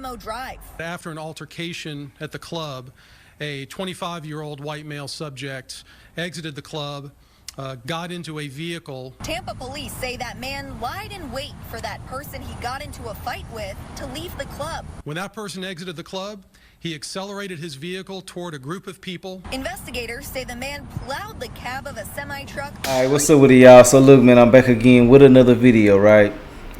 Adamo Drive. After an altercation at the club, a 25-year-old white male subject exited the club, got into a vehicle. Tampa police say that man lied in wait for that person he got into a fight with to leave the club. When that person exited the club, he accelerated his vehicle toward a group of people. Investigators say the man plowed the cab of a semi-truck. All right, what's up with y'all? So look, man, I'm back again with another video, right?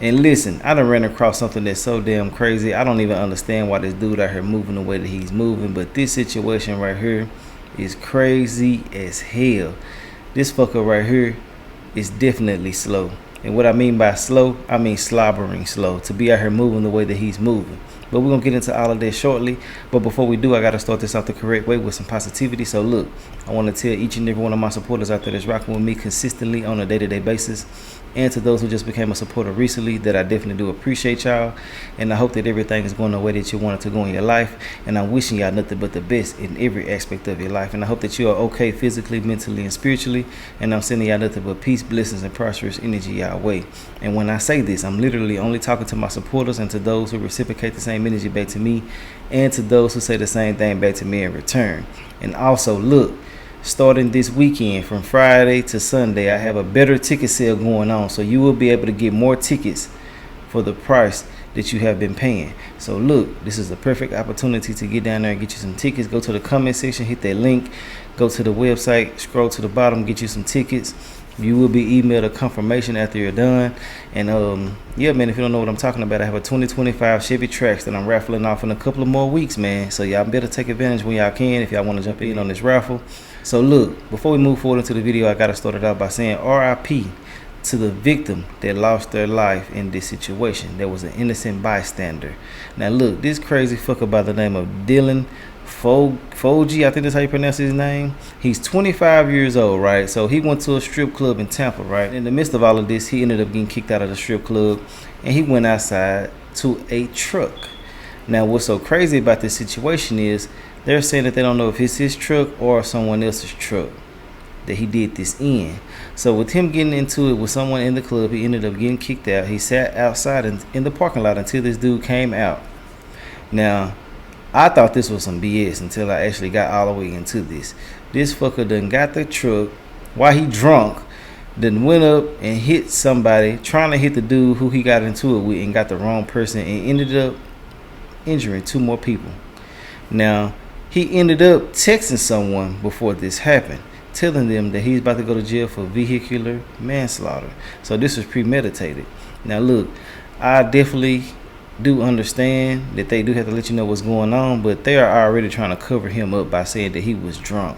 And listen, I done ran across something that's so damn crazy. I don't even understand why this dude out here moving the way that he's moving, but this situation right here is crazy as hell. This fucker right here is definitely slow. And what I mean by slow, I mean slobbering slow, to be out here moving the way that he's moving. But we're going to get into all of that shortly. But before we do, I got to start this out the correct way with some positivity. So look, I want to tell each and every one of my supporters out there that's rocking with me consistently on a day-to-day basis, and to those who just became a supporter recently, that I definitely do appreciate y'all. And I hope that everything is going the way that you want it to go in your life. And I'm wishing y'all nothing but the best in every aspect of your life. And I hope that you are okay physically, mentally, and spiritually. And I'm sending y'all nothing but peace, blessings, and prosperous energy y'all way. And when I say this, I'm literally only talking to my supporters and to those who reciprocate the same energy back to me, and to those who say the same thing back to me in return. And also, look, starting this weekend from Friday to Sunday, I have a better ticket sale going on, so you will be able to get more tickets for the price that you have been paying. So look, this is the perfect opportunity to get down there and get you some tickets. Go to the comment section, hit that link, go to the website, scroll to the bottom, get you some tickets. You will be emailed a confirmation after you're done. And yeah, man, if you don't know what I'm talking about, I have a 2025 Chevy Trax that I'm raffling off in a couple of more weeks, man. So y'all better take advantage when y'all can if y'all want to jump in on this raffle. So look, before we move forward into the video, I got to start it out by saying RIP to the victim that lost their life in this situation. There was an innocent bystander. Now look, this crazy fucker by the name of Dylan Foji, I think that's how you pronounce his name. He's 25 years old, right? So he went to a strip club in Tampa, right? In the midst of all of this, he ended up getting kicked out of the strip club, and he went outside to a truck. Now what's so crazy about this situation is they're saying that they don't know if it's his truck or someone else's truck that he did this in. So with him getting into it with someone in the club, he ended up getting kicked out. He sat outside in the parking lot until this dude came out. Now, I thought this was some BS until I actually got all the way into this. This fucker done got the truck while he drunk, then went up and hit somebody, trying to hit the dude who he got into it with, and got the wrong person, and ended up injuring 2 more people. Now, he ended up texting someone before this happened, telling them that he's about to go to jail for vehicular manslaughter. So this was premeditated. Now look, I definitely do understand that they do have to let you know what's going on, but they are already trying to cover him up by saying that he was drunk,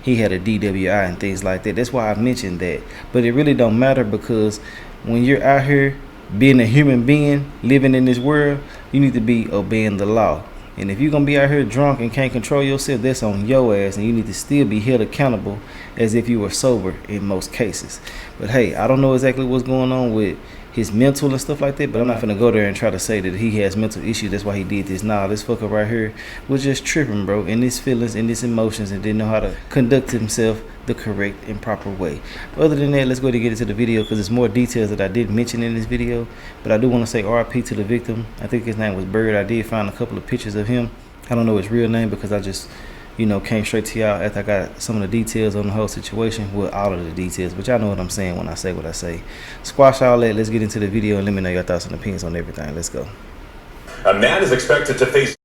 he had a DWI and things like that. That's why I mentioned that. But it really don't matter, because when you're out here being a human being living in this world, you need to be obeying the law. And if you're going to be out here drunk and can't control yourself, that's on your ass, and you need to still be held accountable as if you were sober in most cases. But hey, I don't know exactly what's going on with his mental and stuff like that, but I'm not going to go there and try to say that he has mental issues, that's why he did this. Nah, this fucker right here was just tripping, bro, in his feelings, in his emotions, and didn't know how to conduct himself the correct and proper way. Other than that, let's go ahead and get into the video, because there's more details that I did mention in this video. But I do want to say RIP to the victim. I think his name was Bird. I did find a couple of pictures of him. I don't know his real name, because I just, you know, came straight to y'all after I got some of the details on the whole situation. Well, all of the details, but y'all know what I'm saying when I say what I say. Squash all that. Let's get into the video and let me know your thoughts and opinions on everything. Let's go. A man is expected to face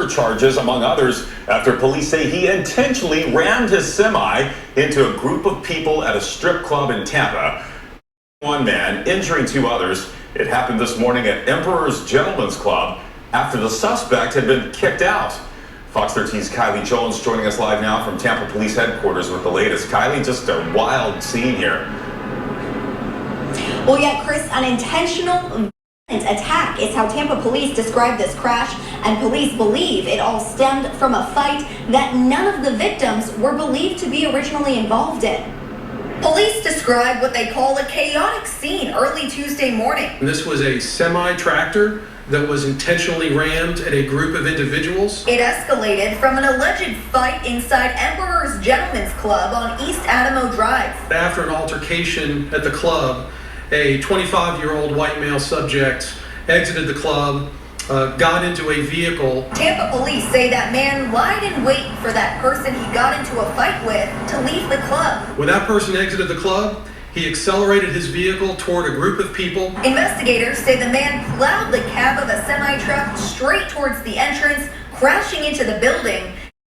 charges, among others, after police say he intentionally rammed his semi into a group of people at a strip club in Tampa. One man injuring 2 others. It happened this morning at Emperor's Gentlemen's Club after the suspect had been kicked out. Fox 13's Kylie Jones joining us live now from Tampa Police Headquarters with the latest. Kylie, just a wild scene here. Well, yeah, Chris, an intentional attack is how Tampa police described this crash, and police believe it all stemmed from a fight that none of the victims were believed to be originally involved in. Police describe what they call a chaotic scene early Tuesday morning. This was a semi-tractor that was intentionally rammed at a group of individuals. It escalated from an alleged fight inside Emperor's Gentlemen's Club on East Adamo Drive. After an altercation at the club, a 25-year-old white male subject exited the club, got into a vehicle. Tampa police say that man lied in wait for that person he got into a fight with to leave the club. When that person exited the club, he accelerated his vehicle toward a group of people. Investigators say the man plowed the cab of a semi-truck straight towards the entrance, crashing into the building,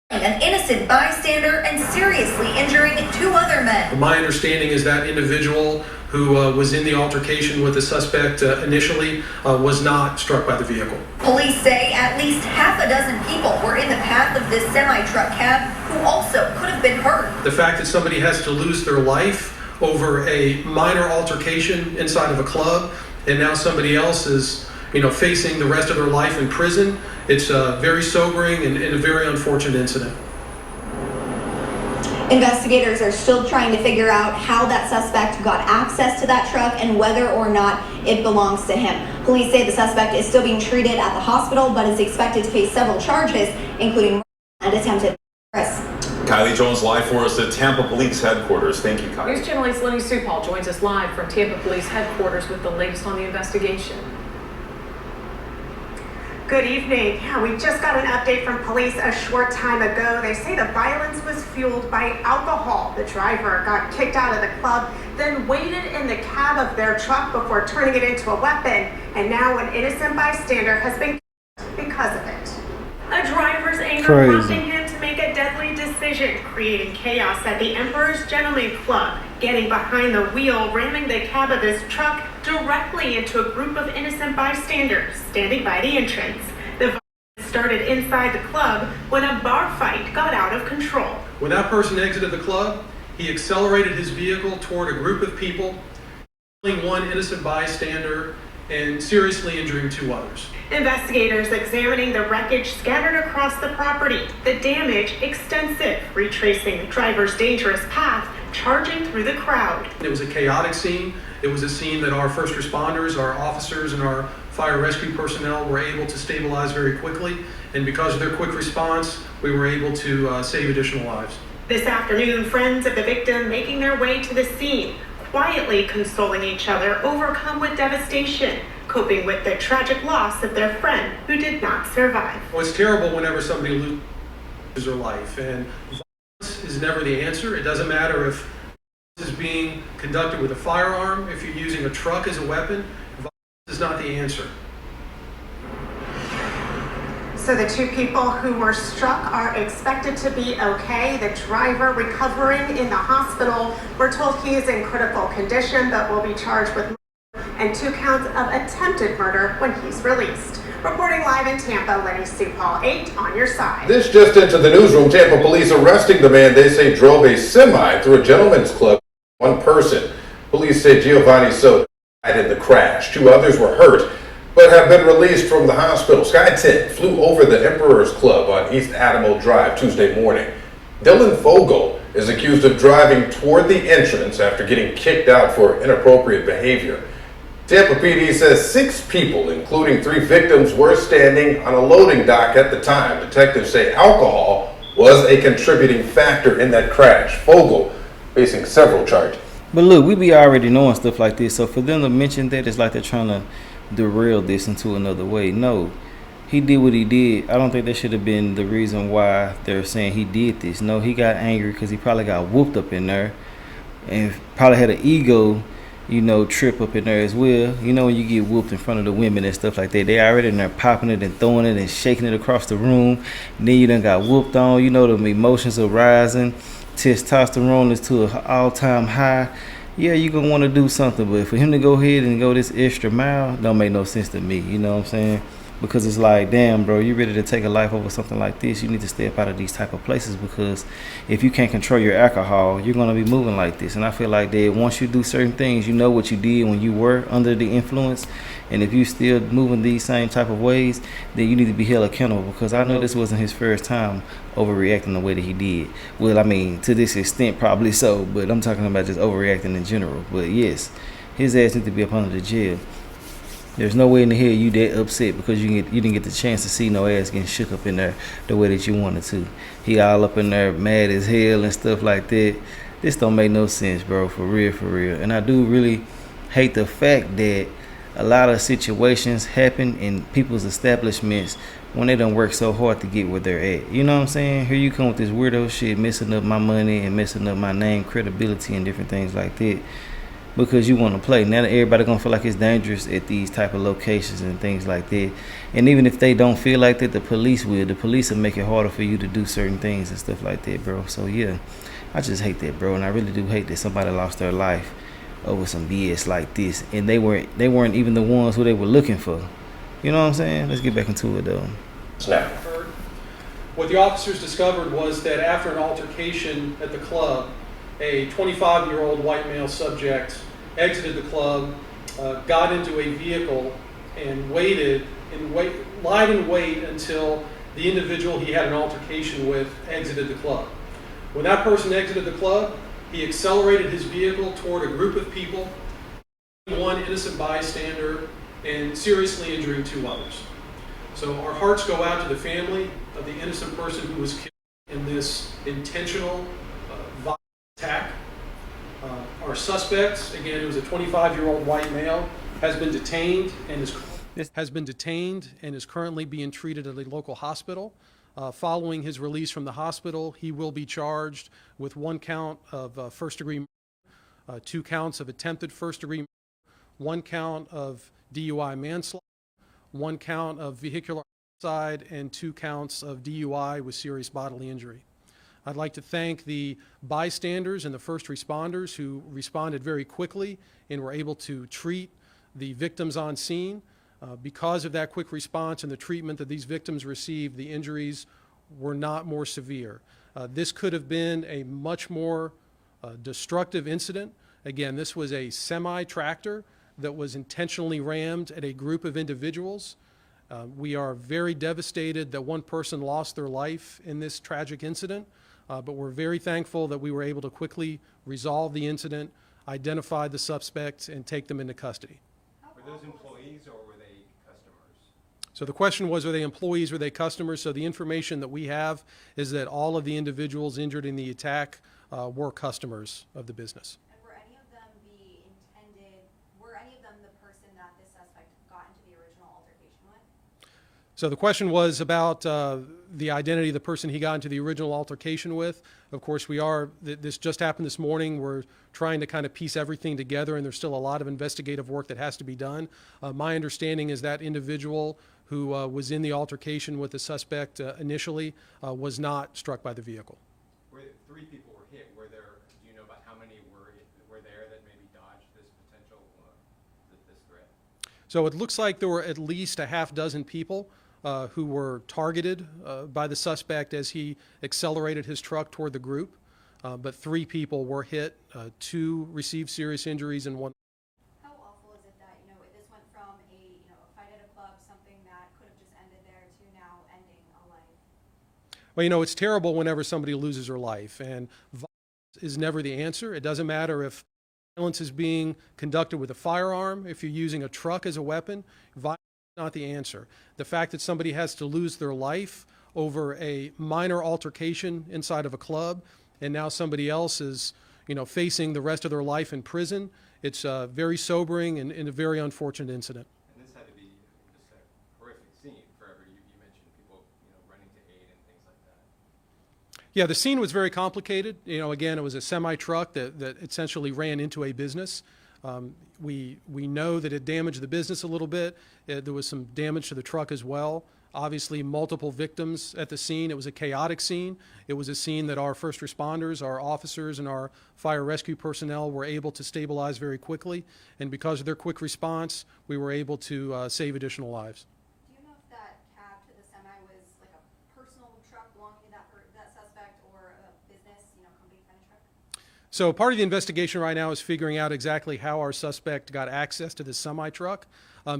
an innocent bystander and seriously injuring 2 other men. My understanding is that individual who was in the altercation with the suspect initially was not struck by the vehicle. Police say at least half a dozen people were in the path of this semi-truck cab who also could have been hurt. The fact that somebody has to lose their life over a minor altercation inside of a club, and now somebody else is, facing the rest of their life in prison, it's very sobering and a very unfortunate incident. Investigators are still trying to figure out how that suspect got access to that truck and whether or not it belongs to him. Police say the suspect is still being treated at the hospital, but is expected to face several charges, including murder and attempted murder. Kylie Jones live for us at Tampa Police Headquarters. Thank you, Kylie. News Channel 8's Lenny Supal joins us live from Tampa Police Headquarters with the latest on the investigation. Good evening. Yeah, we just got an update from police a short time ago. They say the violence was fueled by alcohol. The driver got kicked out of the club, then waited in the cab of their truck before turning it into a weapon. And now an innocent bystander has been killed because of it. A driver's anger prompting him to make a deadly decision, creating chaos at the Emperor's Gentleman Club, getting behind the wheel, ramming the cab of his truck directly into a group of innocent bystanders standing by the entrance. The violence started inside the club when a bar fight got out of control. When that person exited the club, he accelerated his vehicle toward a group of people, killing 1 innocent bystander and seriously injuring 2 others. Investigators examining the wreckage scattered across the property. The damage extensive, retracing the driver's dangerous path, charging through the crowd. It was a chaotic scene. It was a scene that our first responders, our officers, and our fire rescue personnel were able to stabilize very quickly. And because of their quick response, we were able to save additional lives. This afternoon, friends of the victim making their way to the scene, quietly consoling each other, overcome with devastation, coping with the tragic loss of their friend who did not survive. Well, it's terrible whenever somebody loses their life, and violence is never the answer. It doesn't matter if this is being conducted with a firearm, if you're using a truck as a weapon, violence is not the answer. So the 2 people who were struck are expected to be okay. The driver recovering in the hospital. We're told he is in critical condition, but will be charged with murder and 2 counts of attempted murder when he's released. Reporting live in Tampa, Lenny Supal, 8 on your side. This just into the newsroom. Tampa police arresting the man they say drove a semi through a gentleman's club. 1 person. Police say Giovanni Soto died in the crash. 2 others were hurt, but have been released from the hospital. Sky 10 flew over the Emperor's Club on East Adamo Drive Tuesday morning. Dylan Fogel is accused of driving toward the entrance after getting kicked out for inappropriate behavior. Tampa PD says 6 people, including 3 victims, were standing on a loading dock at the time. Detectives say alcohol was a contributing factor in that crash. Fogel facing several charges. But look, we be already knowing stuff like this, so for them to mention that, it's like they're trying to derail this into another way. No, he did what he did. I don't think that should have been the reason why they're saying he did this. No, he got angry because he probably got whooped up in there and probably had an ego, trip up in there as well. When you get whooped in front of the women and stuff like that, they already in there popping it and throwing it and shaking it across the room. And then you done got whooped on. The emotions are rising. Testosterone is to an all-time high. Yeah, you're going to want to do something, but for him to go ahead and go this extra mile don't make no sense to me, you know what I'm saying? Because it's like, damn, bro, you ready to take a life over something like this? You need to step out of these type of places, because if you can't control your alcohol, you're going to be moving like this. And I feel like that once you do certain things, you know what you did when you were under the influence. And if you still moving these same type of ways, then you need to be held accountable, because I know this wasn't his first time overreacting the way that he did. Well, I mean, to this extent, probably so, but I'm talking about just overreacting in general. But yes, his ass needs to be up under the jail. There's no way in the hell you that upset because you didn't get the chance to see no ass getting shook up in there the way that you wanted to. He all up in there mad as hell and stuff like that. This don't make no sense, bro, for real, for real. And I do really hate the fact that a lot of situations happen in people's establishments when they don't work so hard to get where they're at. You know what I'm saying? Here you come with this weirdo shit, messing up my money and messing up my name, credibility, and different things like that, because you want to play. Now everybody gonna feel like it's dangerous at these type of locations and things like that. And even if they don't feel like that, the police will. The police will make it harder for you to do certain things and stuff like that, bro. So yeah, I just hate that, bro. And I really do hate that somebody lost their life over some BS like this, and they weren't even the ones who they were looking for. You know what I'm saying? Let's get back into it though. Snap. What the officers discovered was that after an altercation at the club, a 25-year-old white male subject exited the club, got into a vehicle, and lied in wait until the individual he had an altercation with exited the club. When that person exited the club, he accelerated his vehicle toward a group of people, one innocent bystander, and seriously injuring 2 others. So our hearts go out to the family of the innocent person who was killed in this intentional violent attack. Our suspect, again, it was a 25-year-old white male, has been detained and is currently being treated at a local hospital. Following his release from the hospital, he will be charged with 1 count of first-degree murder, 2 counts of attempted first-degree murder, 1 count of DUI manslaughter, 1 count of vehicular homicide, and 2 counts of DUI with serious bodily injury. I'd like to thank the bystanders and the first responders who responded very quickly and were able to treat the victims on scene. Because of that quick response and the treatment that these victims received, the injuries were not more severe. This could have been a much more destructive incident. Again, this was a semi-tractor that was intentionally rammed at a group of individuals. We are very devastated that 1 person lost their life in this tragic incident, but we're very thankful that we were able to quickly resolve the incident, identify the suspects, and take them into custody. Were those employees or were they customers? So the question was, are they employees, were they customers? So the information that we have is that all of the individuals injured in the attack were customers of the business. And were any of them the person that this suspect got into the original altercation with? So the question was about the identity of the person he got into the original altercation with. Of course, this just happened this morning. We're trying to kind of piece everything together, and there's still a lot of investigative work that has to be done. My understanding is that individual who was in the altercation with the suspect initially was not struck by the vehicle. Where 3 people were hit, do you know about how many were there that maybe dodged this potential, this threat? So it looks like there were at least a half dozen people who were targeted by the suspect as he accelerated his truck toward the group. But 3 people were hit, 2 received serious injuries, and 1. How awful is it that, this went from a fight at a club, something that could have just ended there, to now ending a life? Well, it's terrible whenever somebody loses their life, and violence is never the answer. It doesn't matter if violence is being conducted with a firearm, if you're using a truck as a weapon, violence is not the answer. The fact that somebody has to lose their life over a minor altercation inside of a club, and now somebody else is, facing the rest of their life in prison, it's very sobering and a very unfortunate incident. And this had to be just a horrific scene forever. You mentioned people, running to aid and things like that. Yeah, the scene was very complicated. Again, it was a semi-truck that essentially ran into a business. We know that it damaged the business a little bit. There was some damage to the truck as well. Obviously, multiple victims at the scene. It was a chaotic scene. It was a scene that our first responders, our officers, and our fire rescue personnel were able to stabilize very quickly. And because of their quick response, we were able to save additional lives. Do you know if that cab to the semi was like a personal truck belonging to that suspect, or a business, company kind of truck? So part of the investigation right now is figuring out exactly how our suspect got access to the semi-truck.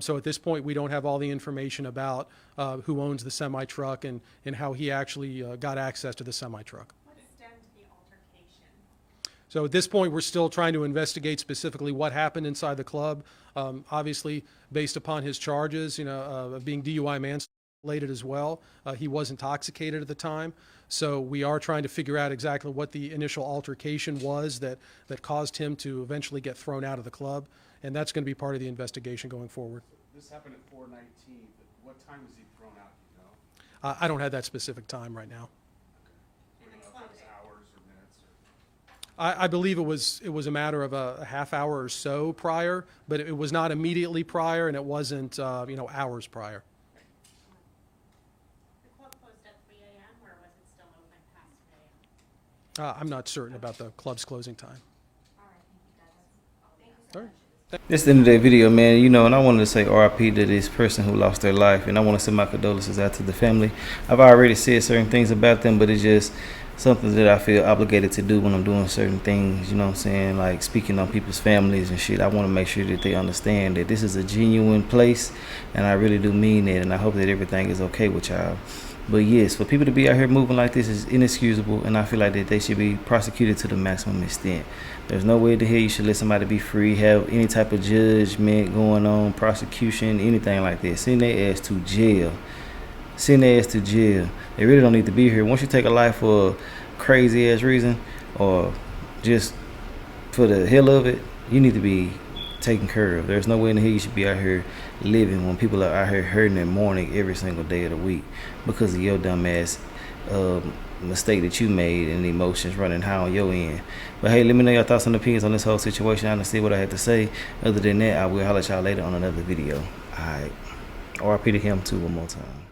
So at this point, we don't have all the information about who owns the semi-truck and how he actually got access to the semi-truck. What stemmed the altercation? So at this point, we're still trying to investigate specifically what happened inside the club. Obviously, based upon his charges, of being DUI manslaughter as well, he was intoxicated at the time. So we are trying to figure out exactly what the initial altercation was that caused him to eventually get thrown out of the club. and that's going to be part of the investigation going forward. This happened at 4:19. What time was he thrown out? You know, I don't have that specific time right now. we don't know if it was hours or minutes. I believe it was a matter of a half hour or so prior, but it was not immediately prior, and it wasn't hours prior. The club closed at 3 a.m. or was it still open past 3 a.m.? I'm not certain about the club's closing time. All right, thank you guys. All right. This is the end of that video, man. You know, and I wanted to say RIP to this person who lost their life, and I want to send my condolences out to the family. I've already said certain things about them, but it's just something that I feel obligated to do when I'm doing certain things, you know what I'm saying, like speaking on people's families and shit. I want to make sure that they understand that this is a genuine place, and I really do mean it, and I hope that everything is okay with y'all. But yes, for people to be out here moving like this is inexcusable, and I feel like that they should be prosecuted to the maximum extent. There's no way to hell you should let somebody be free, have any type of judgment going on, prosecution, anything like that. Send their ass to jail. Send their ass to jail. They really don't need to be here. Once you take a life for a crazy ass reason, or just for the hell of it, you need to be taken care of. There's no way in the hell you should be out here living when people are out here hurting and mourning every single day of the week because of your dumb ass mistake that you made and the emotions running high on your end. But hey, let me know your thoughts and opinions on this whole situation. I understand what I had to say. Other than that, I will holler at y'all later on another video. Alright. RIP to him too one more time.